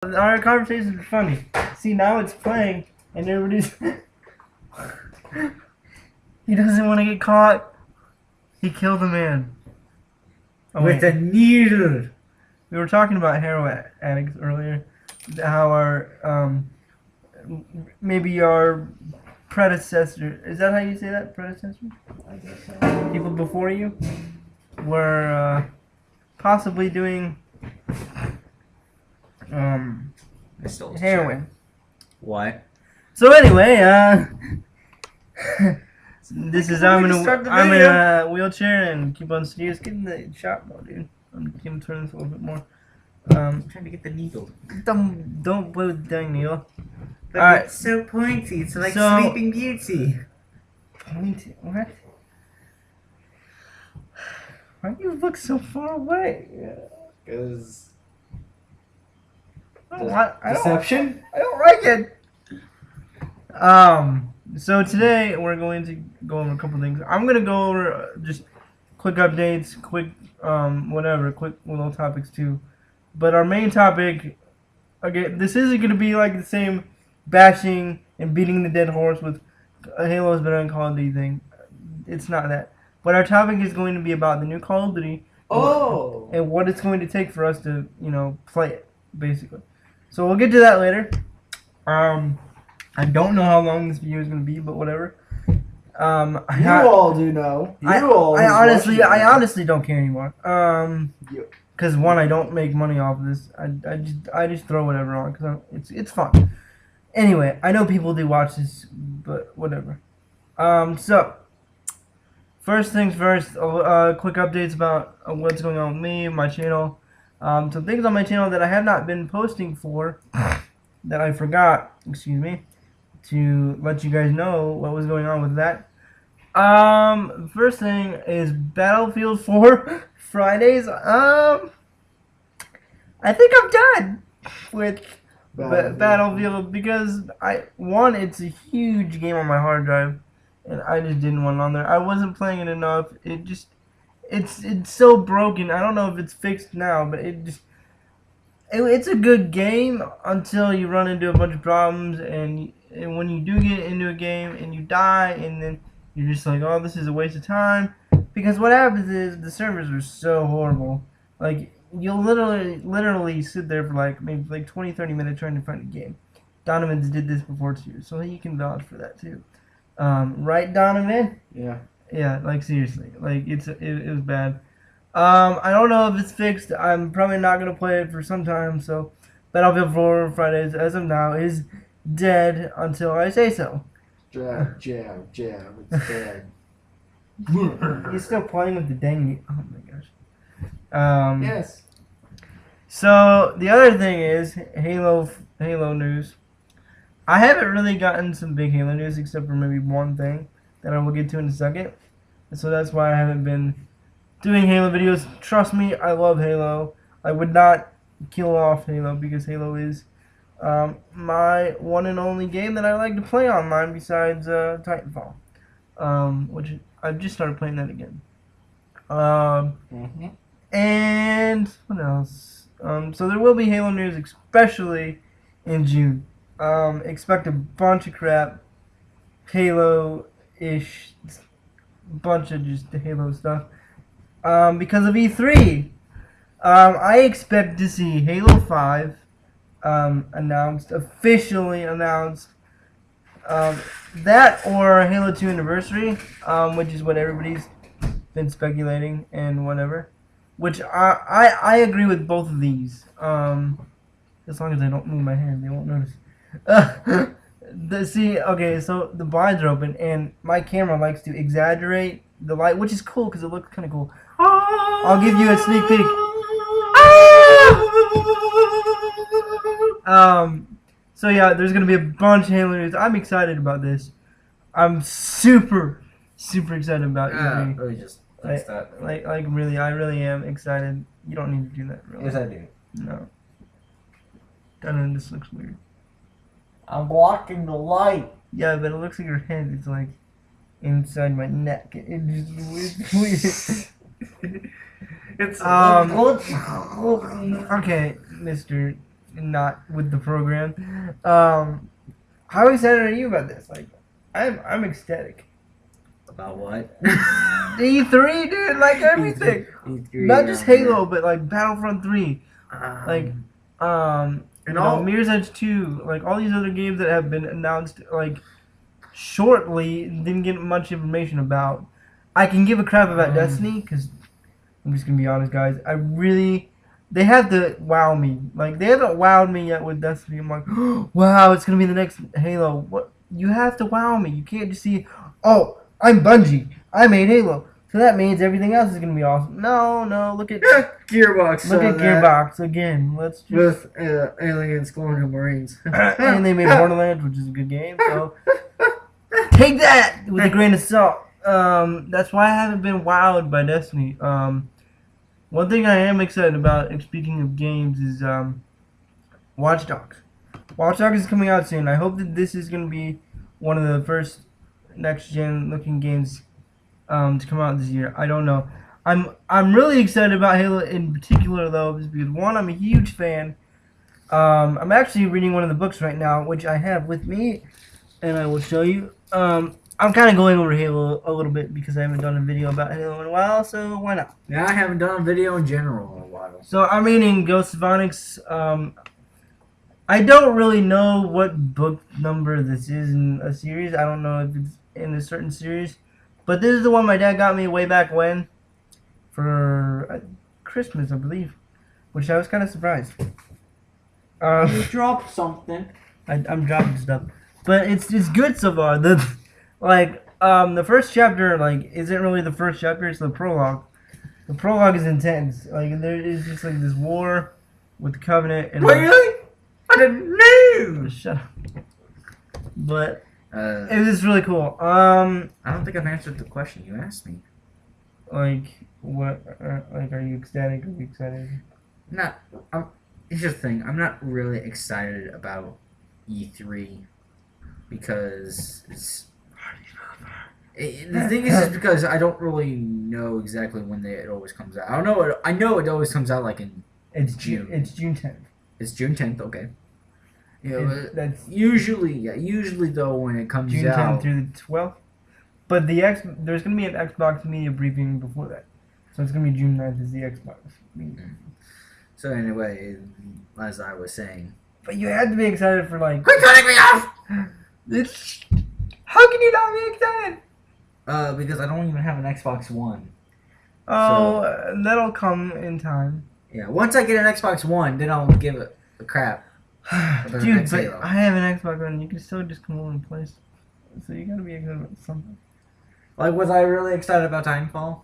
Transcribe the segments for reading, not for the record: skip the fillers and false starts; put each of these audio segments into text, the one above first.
Our conversations are funny. See, now it's playing, and everybody's. He doesn't want to get caught. He killed a man. Oh, with a needle. We were talking about heroin addicts earlier. How our maybe our predecessor, is that how you say that? Predecessor? I guess so. People before you were possibly doing heroin. What? So anyway, this is I'm in a wheelchair and Cubone Studios. Get in the shot more, dude. I'm gonna turn this a little bit more. I'm trying to get the needle. Don't play with the dang needle. But Alright. it's so pointy. It's like Sleeping Beauty. Pointy? What? Why do you look so far away? Because deception? I don't like it. So today we're going to go over a couple things. I'm gonna go over just quick updates, quick quick little topics too. But our main topic, again, this isn't gonna be like the same bashing and beating the dead horse with Halo's better than Call of Duty thing. It's not that. But our topic is going to be about the new Call of Duty. And what it's going to take for us to, play it, basically. So we'll get to that later. I don't know how long this video is going to be, but whatever. all do know. I honestly don't care anymore. Because one, I don't make money off of this. I just throw whatever on because it's fun. Anyway, I know people do watch this, but whatever. So first things first. Quick updates about what's going on with me, my channel. Some things on my channel that I have not been posting for that I forgot. Excuse me. To let you guys know what was going on with that. First thing is Battlefield 4 Fridays. I think I'm done with Battlefield because it's a huge game on my hard drive, and I just didn't want it on there. I wasn't playing it enough. It's so broken. I don't know if it's fixed now, but it's a good game until you run into a bunch of problems, and when you do get into a game and you die, and then you're just like, oh, this is a waste of time. Because what happens is the servers are so horrible. Like, you'll literally sit there for maybe 20, 30 minutes trying to find a game. Donovan's did this before too, so he can vouch for that too. Right, Donovan? Yeah. Yeah, seriously. It was bad. I don't know if it's fixed. I'm probably not going to play it for some time, so Battlefield 4 Fridays, as of now, is dead until I say so. Jab, it's dead. He's still playing with the dang... Oh my gosh. Yes. So, the other thing is Halo news. I haven't really gotten some big Halo news except for maybe one thing that I will get to in a second. So that's why I haven't been doing Halo videos. Trust me, I love Halo. I would not kill off Halo because Halo is my one and only game that I like to play online besides Titanfall, which I've just started playing that again. And what else? So there will be Halo news, especially in June. Expect a bunch of crap, Halo-ish, bunch of just Halo stuff. Because of E3, I expect to see Halo 5 officially announced. That or Halo 2 Anniversary, which is what everybody's been speculating and whatever. Which I agree with both of these. As long as I don't move my hand, they won't notice. Okay, so the blinds are open, and my camera likes to exaggerate the light, which is cool because it looks kind of cool. I'll give you a sneak peek. So yeah, there's gonna be a bunch of Halo news. I'm excited about this. I'm super excited about it. Really just really, I really am excited. You don't need to do that, really. Yes, I do. No. Donovan, this looks weird. I'm blocking the light. Yeah, but it looks like your head is inside my neck. It's weird. It's okay, Mr. not with the program. How excited are you about this? Like, I'm ecstatic. About what? E3, dude, like everything. E3, Not just Halo, but like Battlefront 3, like and Mirror's Edge 2, like all these other games that have been announced like shortly, didn't get much information about. I can give a crap about Destiny because I'm just gonna be honest, guys. They have to wow me. Like they haven't wowed me yet with Destiny. I'm like, wow, it's gonna be the next Halo. What? You have to wow me. You can't just see, oh, I'm Bungie. I made Halo, so that means everything else is gonna be awesome. No, look at Gearbox. Look at Gearbox again. Let's just with aliens, Colonial Marines, and they made Borderlands, which is a good game. So take that with a grain of salt. That's why I haven't been wowed by Destiny. One thing I am excited about, speaking of games, is Watch Dogs. Watch Dogs is coming out soon. I hope that this is going to be one of the first next-gen looking games to come out this year. I don't know. I'm really excited about Halo in particular, though, because one, I'm a huge fan. I'm actually reading one of the books right now, which I have with me, and I will show you. I'm kind of going over Halo a little bit because I haven't done a video about Halo in a while, so why not? Yeah, I haven't done a video in general in a while. So I'm reading Ghost of Onyx. I don't really know what book number this is in a series. I don't know if it's in a certain series. But this is the one my dad got me way back when for Christmas, I believe. Which I was kind of surprised. You dropped something. I'm dropping stuff. But it's good so far. The first chapter, like, isn't really the first chapter, it's the prologue. The prologue is intense. Like, there is just, like, this war with the Covenant. And Really? I didn't know! Shut up. But it was really cool. I don't think I've answered the question you asked me. Like, what, like, are you ecstatic? Are you excited? Here's the thing. I'm not really excited about E3 because the thing is because I don't really know exactly when it always comes out. I know it always comes out like in June. It's June 10th. It's June 10th. Okay. Yeah, That's usually though when it comes June 10th out through the 12th. But there's gonna be an Xbox media briefing before that, so it's gonna be June 9th is the Xbox media. So anyway, as I was saying. But you had to be excited for like. Quit cutting me off! How can you not be excited? Because I don't even have an Xbox One. Oh, that'll come in time. Yeah, once I get an Xbox One, then I'll give it a crap. Dude, but I have an Xbox One. You can still just come over and play. So you gotta be excited about something. Like, was I really excited about Titanfall?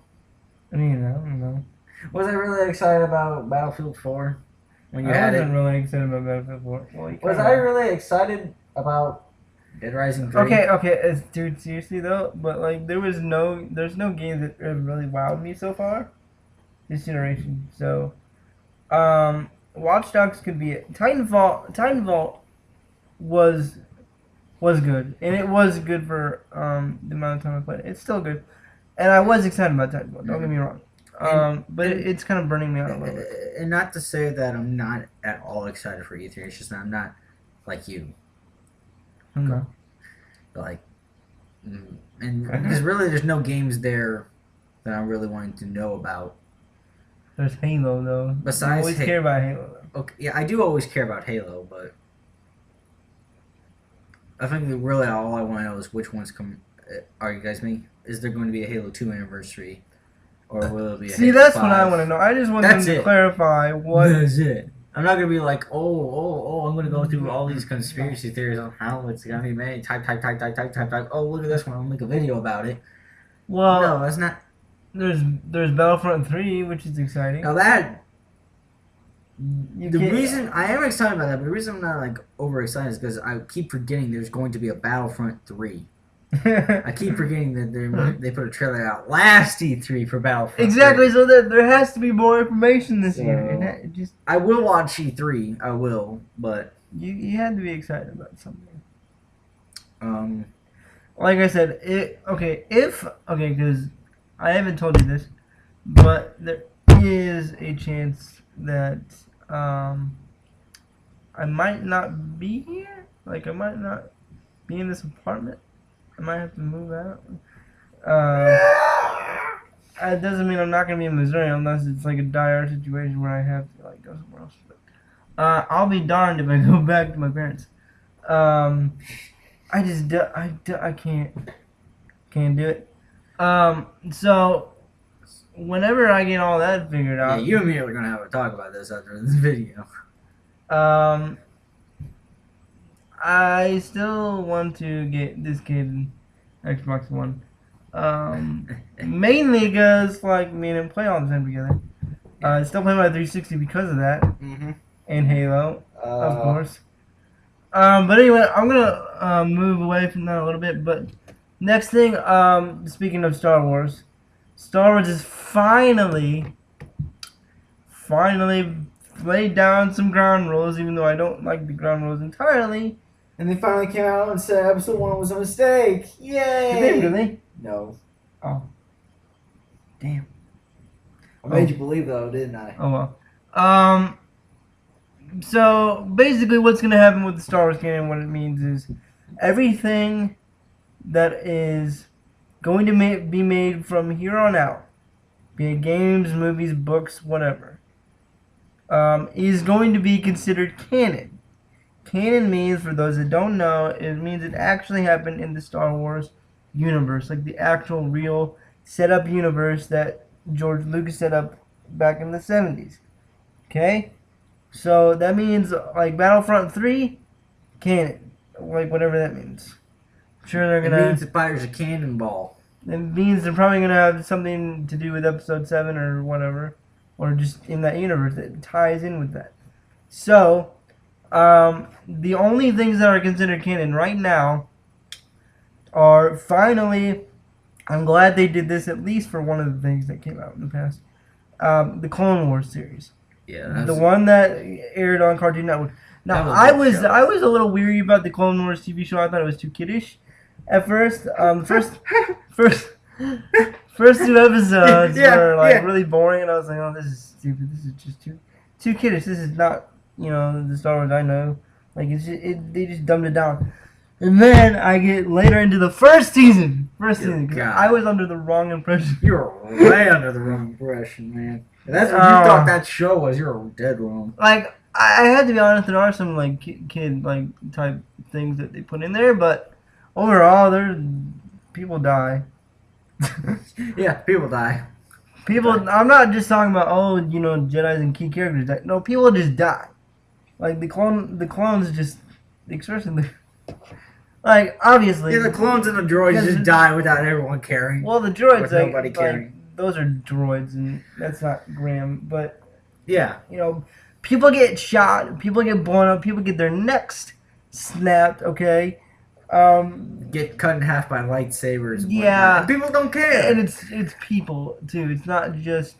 I mean, I don't know. Was I really excited about Battlefield 4? When I wasn't really excited about Battlefield 4. Well, was I really excited about Dead Rising 3? Okay, dude, seriously though, but like there's no game that have really wowed me so far this generation. So, Watch Dogs could be it. Titanfall was good, and it was good for the amount of time I played it. It's still good, and I was excited about Titanfall. Don't get me wrong. But it's kind of burning me out a little bit. And not to say that I'm not at all excited for E3. It's just that I'm not like you. Okay. Like, and because really there's no games there that I'm really wanting to know about. There's Halo though. Besides, I always care about Halo though. Okay, yeah, I do always care about Halo, but I think that really all I want to know is which ones come. Are you guys me? Is there going to be a Halo 2 anniversary? Or will it be a See, Halo that's 5? what I want to know. I just want them to clarify what. That's it. I'm not going to be like, I'm going to go through all these conspiracy theories on how it's going to be made. Type. Oh, look at this one. I'll make a video about it. Well, no, that's not. There's Battlefront 3, which is exciting. Now that. The reason I am excited about that, but the reason I'm not like overexcited is because I keep forgetting there's going to be a Battlefront 3. I keep forgetting that they put a trailer out last E3 for Battlefront. Exactly, 3. So that there has to be more information this year. I will watch E3. I will, but you had to be excited about something. Like I said, because I haven't told you this, but there is a chance that I might not be here. Like I might not be in this apartment. I might have to move out. It doesn't mean I'm not gonna be in Missouri unless it's like a dire situation where I have to like go somewhere else. But I'll be darned if I go back to my parents. I can't do it. So whenever I get all that figured Yeah, out, you and me are gonna have a talk about this after this video. I still want to get this kid Xbox One. Mainly because like me and him play all the time together. Still play my 360 because of that, and Halo, of course. But anyway, I'm gonna move away from that a little bit. But next thing, speaking of Star Wars is finally laid down some ground rules, even though I don't like the ground rules entirely. And they finally came out and said episode 1 was a mistake. Yay! Did they really? No. Oh. Damn. I made you believe though, didn't I? Oh well. So basically, what's gonna happen with the Star Wars canon? What it means is everything that is going to be made from here on out, be it games, movies, books, whatever, is going to be considered canon. Canon means, for those that don't know, it means it actually happened in the Star Wars universe, like the actual real set up universe that George Lucas set up back in the 70s. Okay? So that means like Battlefront 3, canon. Like whatever that means. I'm sure they're gonna. It means it fires a cannonball. It means they're probably gonna have something to do with episode 7 or whatever. Or just in that universe that ties in with that. So the only things that are considered canon right now are finally, I'm glad they did this at least for one of the things that came out in the past. The Clone Wars series. Yeah, the one that aired on Cartoon Network. Now I was a little weary about the Clone Wars TV show. I thought it was too kiddish at first. First two episodes were like really boring, and I was like, oh, this is stupid. This is just too kiddish. This is not the Star Wars I know. Like they just dumbed it down. And then I get later into the first season. Because I was under the wrong impression. You were way under the wrong impression, man. If that's what you thought that show was, you're dead wrong. Like, I had to be honest, there are some like kid like type things that they put in there, but overall, people die. Yeah, people die. I'm not just talking about Jedi's and key characters. No, people just die. Like the clones just, especially like obviously. Yeah, the clones and the droids just die without everyone caring. Well, the droids, with nobody caring. Those are droids, and that's not Graham. But yeah, people get shot, people get blown up, people get their necks snapped. Okay. Get cut in half by lightsabers. Yeah, and people don't care, and it's people too. It's not just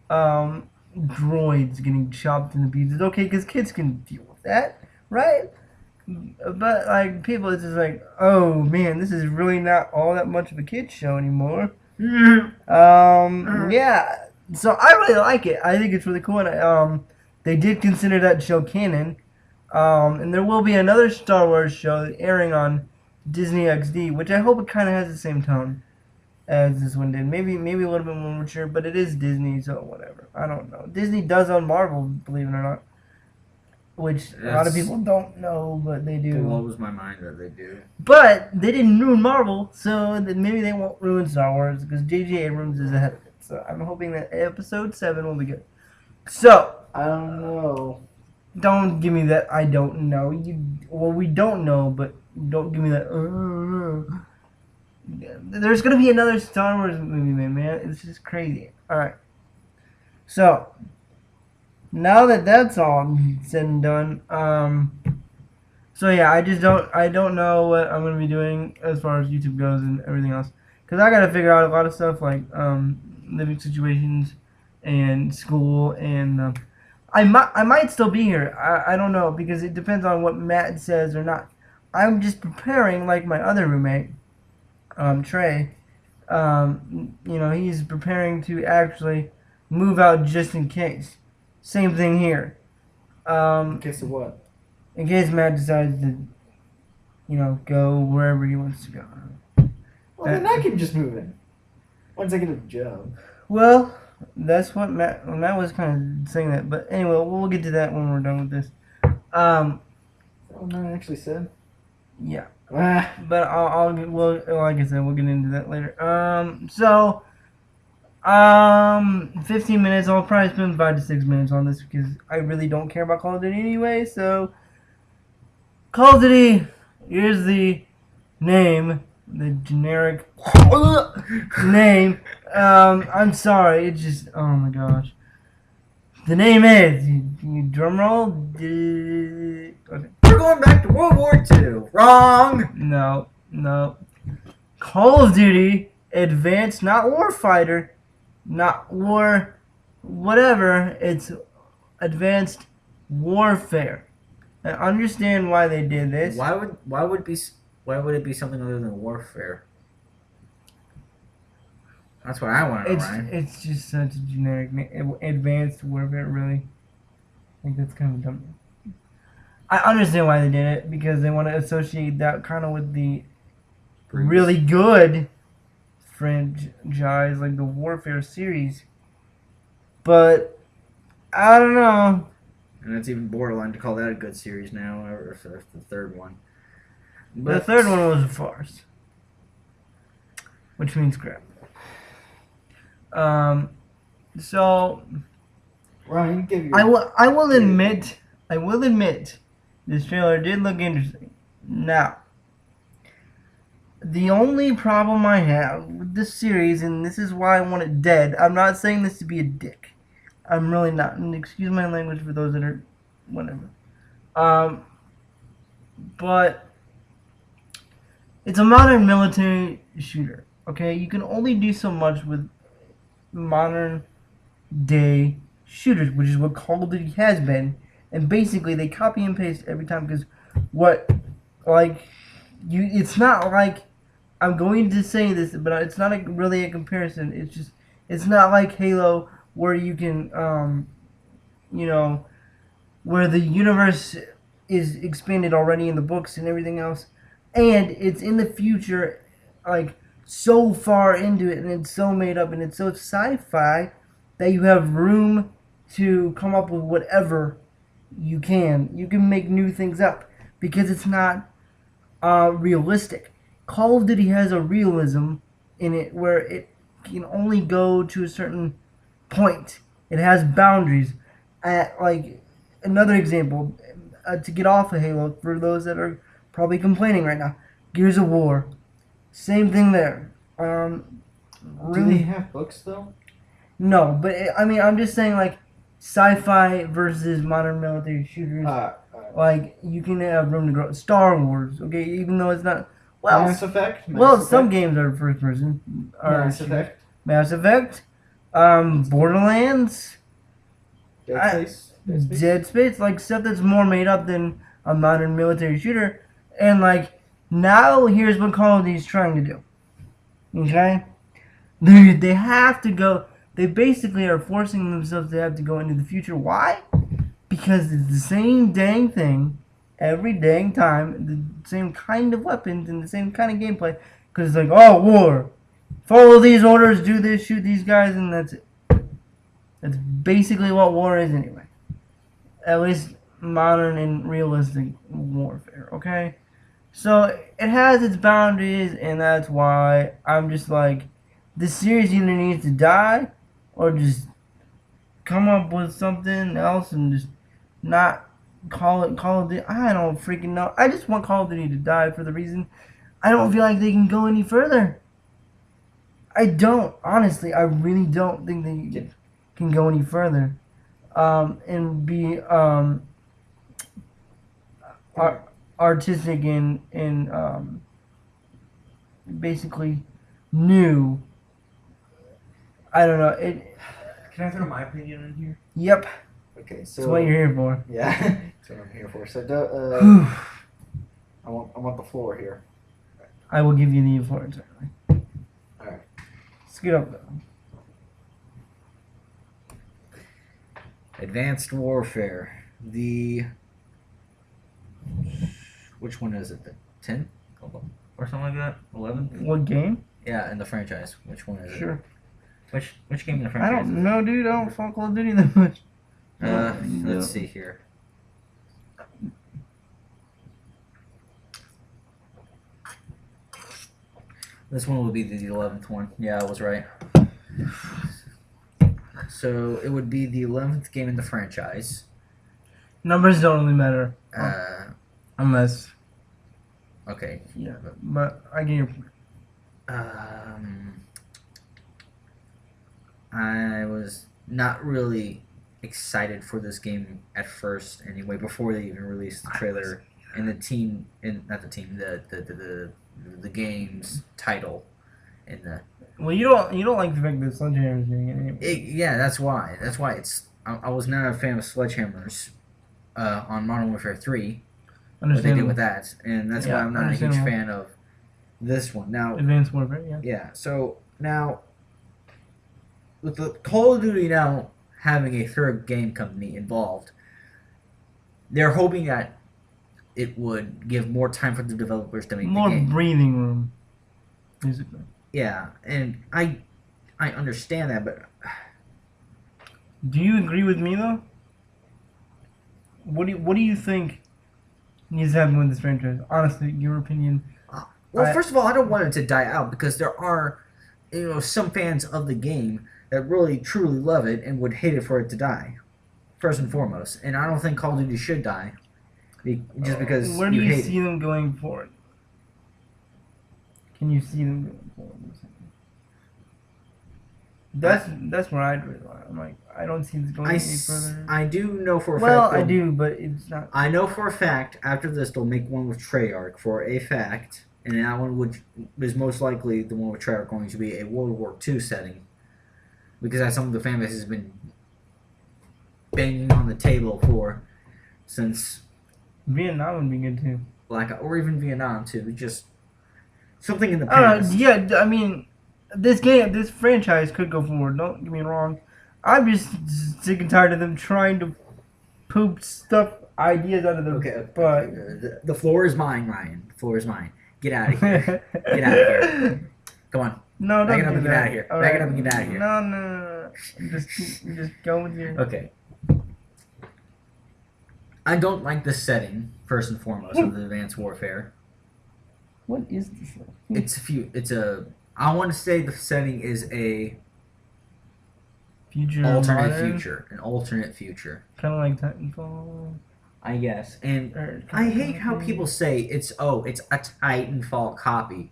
droids getting chopped into pieces. Okay, because kids can deal with that, right? But like people, it's just like, oh man, this is really not all that much of a kids show anymore. Yeah. So I really like it. I think it's really cool, and they did consider that show canon. And there will be another Star Wars show airing on Disney XD, which I hope it kind of has the same tone as this one did. Maybe a little bit more mature, but it is Disney, so whatever. I don't know. Disney does own Marvel, believe it or not, which a lot of people don't know, but they do. It blows my mind that they do. But they didn't ruin Marvel, so maybe they won't ruin Star Wars because J.J. Abrams is ahead of it. So I'm hoping that episode 7 will be good. So I don't know. Don't give me that. I don't know. We don't know, but don't give me that. There's gonna be another Star Wars movie, man. It's just crazy. All right. So now that that's all said and done, so yeah, I don't know what I'm gonna be doing as far as YouTube goes and everything else, because I gotta figure out a lot of stuff like living situations and school and. I might still be here. I don't know, because it depends on what Matt says or not. I'm just preparing like my other roommate, Trey. He's preparing to actually move out just in case. Same thing here. In case of what? in case Matt decides to, go wherever he wants to go. Well, then I can just move in once I get a job. Well, that's what Matt was kind of saying that, but anyway, we'll get to that when we're done with this. What Matt actually said. Yeah, Ah, but like I said, we'll get into that later. 15 minutes. I'll probably spend 5 to 6 minutes on this because I really don't care about Call of Duty anyway. So, Call of Duty. Here's the name, the generic name. I'm sorry. It just. Oh my gosh. The name is. You drum roll. Okay. We're going back to World War II. Wrong. No. Call of Duty Advanced, not Warfighter, not war, whatever. It's Advanced Warfare. I understand why they did this. Why would it be something other than warfare? That's what I want to know, Ryan. It's just such a generic name. Advanced Warfare, really. I think that's kind of dumb. I understand why they did it because they want to associate that kind of with the really good franchise, like the Warfare series. But I don't know. And it's even borderline to call that a good series now, or if the third one. But the third one was a farce, which means crap. So Ryan, give your. I will admit, this trailer did look interesting. Now, the only problem I have with this series, and this is why I want it dead. I'm not saying this to be a dick. I'm really not. And excuse my language for those that are, whatever. But it's a modern military shooter. Okay, you can only do so much with modern day shooters, which is what Call of Duty has been. And basically, they copy and paste every time because it's not like I'm going to say this, but it's not really a comparison. It's not like Halo where you can, where the universe is expanded already in the books and everything else, and it's in the future, like so far into it, and it's so made up and it's so sci-fi that you have room to come up with whatever you can. You can make new things up because it's not realistic. Call of Duty has a realism in it where it can only go to a certain point. It has boundaries. Another example, to get off of Halo, for those that are probably complaining right now, Gears of War, same thing there. Do they have books though? No, but I'm just saying like sci-fi versus modern military shooters. Like you can have room to grow. Star Wars, okay, even though it's not. Well, Mass Effect. Some games are first person. Mass Effect. Borderlands. Borderlands. Dead Space. Like stuff that's more made up than a modern military shooter. And like now, here's what Call of Duty is trying to do. Okay, they have to go. They basically are forcing themselves to have to go into the future. Why? Because it's the same dang thing every dang time, the same kind of weapons and the same kind of gameplay. Because it's like, oh, war. Follow these orders, do this, shoot these guys, and that's it. That's basically what war is anyway. At least modern and realistic warfare, okay? So it has its boundaries, and that's why I'm just like, this series either needs to die or just come up with something else and just not call it Call of Duty. I don't freaking know. I just want Call of Duty to die for the reason I don't feel like they can go any further. I don't. Honestly, I really don't think they can go any further. And be artistic and basically new. I don't know. Can I throw my opinion in here? Yep. Okay, so That's what you're here for. Yeah, that's what I'm here for. So, I want the floor here. I will give you the floor entirely. All right. Scoot up though. Advanced Warfare. The Which one is it? The 10th or something like that? 11th? What game? Yeah, in the franchise. Which one is Sure. it? Which game in the I franchise? don't know, dude. I don't fuck Call of Duty that much. Let's see here. This one would be the 11th one. Yeah, I was right. So it would be the 11th game in the franchise. Numbers don't really matter. Unless. Okay. Yeah, but I get your point. I was not really excited for this game at first anyway, before they even released the trailer and the game's title and the Well, you don't like the fact that Sledgehammer's doing it anyway. yeah, that's why it's I was not a fan of Sledgehammer's on Modern Warfare 3, what they did with that, and that's why I'm not a huge fan of this one. Now, Advanced Warfare, yeah. yeah, so now with the Call of Duty now having a third game company involved, they're hoping that it would give more time for the developers to make More the game. breathing room, basically. Yeah, and I understand that, but Do you agree with me though? What do you think needs to happen with this franchise? Honestly, your opinion. well, first of all, I don't want it to die out because there are, some fans of the game that really truly love it and would hate it for it to die, first and foremost. And I don't think Call of Duty should die, just because Where do you hate see it. them going forward? Can you see them going forward? That's where I'd rely. I'm like, I don't see this going any further. I do know for a fact. Well, I do, but it's not. I know for a fact after this they'll make one with Treyarch for a fact, and that one is most likely the one with Treyarch going to be a World War II setting, because that's something the fan base has been banging on the table for since Vietnam would be good too. or even Vietnam too. Just something in the I past. don't know. Yeah, I mean, this franchise could go forward. Don't get me wrong. I'm just sick and tired of them trying to poop stuff ideas out of them. Okay, but the floor is mine, Ryan. The floor is mine. Get out of here. Get out of here. Come on. no, Back don't it up do and get that. out of here. All Back it up and get out of here. No. Just go with your. Okay. I don't like the setting, first and foremost, of the Advanced Warfare. What is this? I want to say the setting is a Future an alternate future, kind of like Titanfall. I guess. And Or I hate how people say it's a Titanfall copy.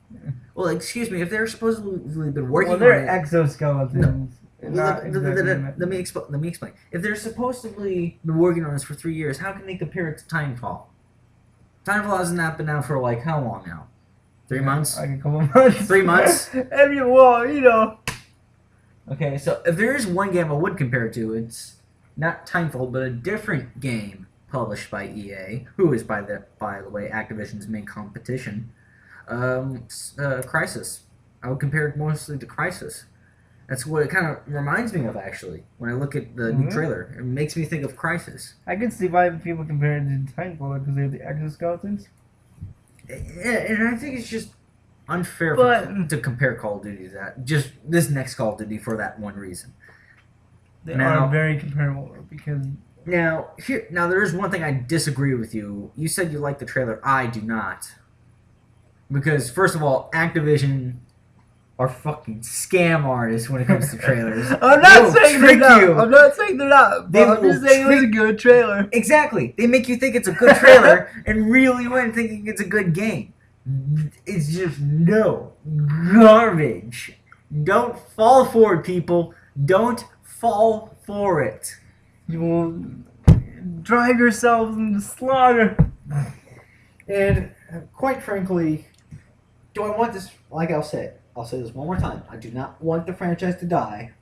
Well, excuse me, if they're supposedly been working Well, they're on it. exoskeletons. Not exactly Let me explain. If they're supposedly been working on this for 3 years, how can they compare it to Titanfall? Titanfall hasn't been out for like how long now? 3 months? Like a couple months. 3 months? Well. Okay, so if there is one game I would compare it to, it's not Titanfall, but a different game published by EA, who is by the way Activision's main competition. Crysis. I would compare it mostly to Crysis. That's what it kind of reminds me of, actually. When I look at the new trailer, it makes me think of Crysis. I can see why people compare it to Titanfall because they have the exoskeletons. And I think it's just unfair to compare Call of Duty to that. Just this next Call of Duty for that one reason. They are very comparable because. Now there is one thing I disagree with you. You said you like the trailer. I do not. Because first of all, Activision are fucking scam artists when it comes to trailers. I'm not saying they're not. I'm not saying they're not. But I'm just saying it was a good trailer. Exactly. They make you think it's a good trailer and really went thinking it's a good game. It's just garbage. Don't fall for it, people. Don't fall for it. You will drive yourselves into slaughter. And quite frankly, do I want this? Like I'll say this one more time. I do not want the franchise to die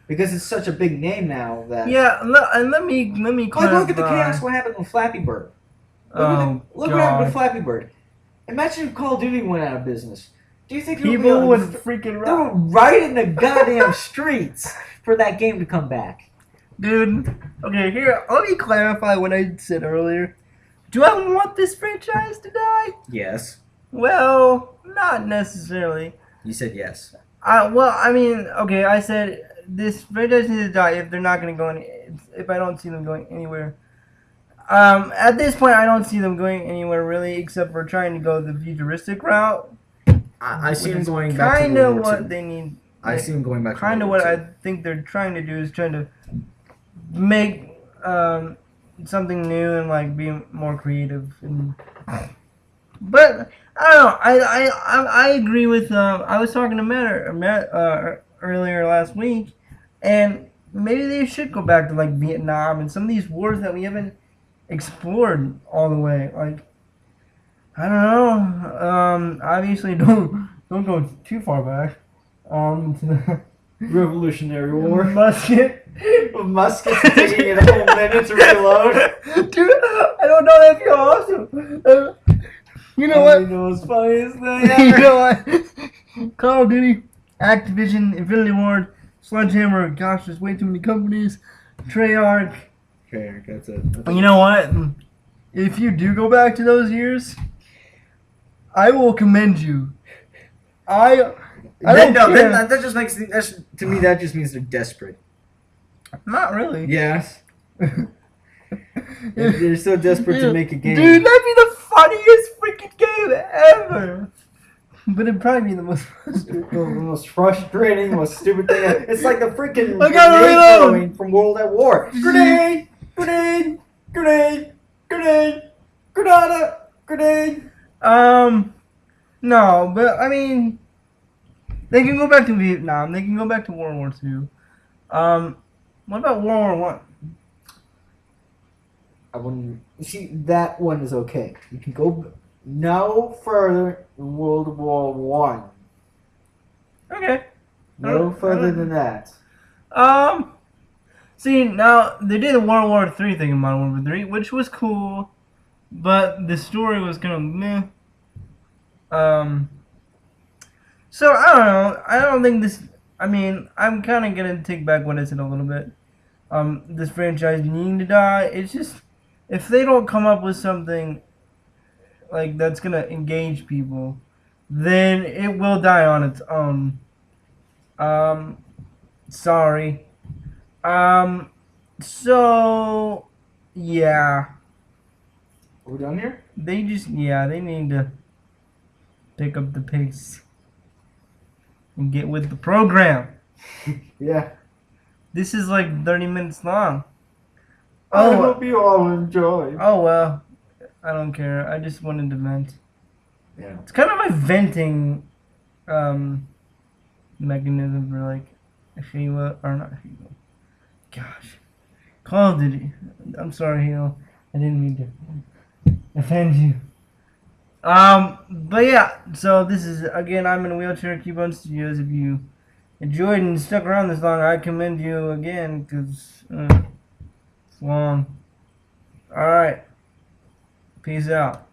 because it's such a big name now that. Yeah, let me clarify. Look at the chaos. What happened with Flappy Bird? Look what happened with Flappy Bird. Imagine if Call of Duty went out of business. Do you think people would freaking they were right in the goddamn streets for that game to come back? Dude, okay, here, let me clarify what I said earlier. Do I want this franchise to die? Yes. Well, not necessarily. You said yes. Well, I mean, okay, I said this franchise needs to die if they're not going to go if I don't see them going anywhere. At this point, I don't see them going anywhere really, except for trying to go the futuristic route. I see them Which is going back to kind World of War what II. they need. I see them going back to Kind of World what War II. I think they're trying to do is trying to make something new and like be more creative. But I don't know. I agree with. I was talking to Matt earlier last week, and maybe they should go back to like Vietnam and some of these wars that we haven't explored all the way. Like I don't know. Obviously don't go too far back. To the Revolutionary War. musket. Muskets taking it a whole minute to reload. Dude, I don't know. That'd be awesome. You know what? You know what's funniest thing You ever? know what? Call of Duty, Activision, Infinity Ward, Sledgehammer. Gosh, there's way too many companies. Treyarch. Okay, that's it. You know what? If you do go back to those years, I will commend you. I don't care. That just makes to me that just means they're desperate. Not really. Yes. They're so desperate to make a game. Dude, that'd be the funniest freaking game ever. But it'd probably be the most The most frustrating, most stupid thing. It's like the freaking I gotta grenade reload! throwing from World at War. Grenade! Grenade! Grenade! Grenade! Grenada! Grenade! No, but I mean, they can go back to Vietnam. They can go back to World War II. What about World War One? I wouldn't. See, that one is okay. You can go no further than World War One. Okay. No further than that. See, now they did the World War III thing in Modern Warfare 3, which was cool, but the story was kind of meh. So I don't know. I don't think this. I mean, I'm kind of gonna take back what I said a little bit. This franchise needing to die. It's just if they don't come up with something like that's gonna engage people, then it will die on its own. Sorry. So yeah, Are we done here? they need to pick up the pace and get with the program. Yeah. This is like 30 minutes long. I Oh, hope you all enjoy. oh well. I don't care. I just wanted to vent. Yeah. It's kind of my venting mechanism for like Halo or not Halo. Gosh. Call of Duty. I'm sorry, Halo. I didn't mean to offend you. But yeah, so this is again I'm in a wheelchair, Cubone Studios. If you enjoyed and stuck around this long, I commend you again because it's long. Alright. Peace out.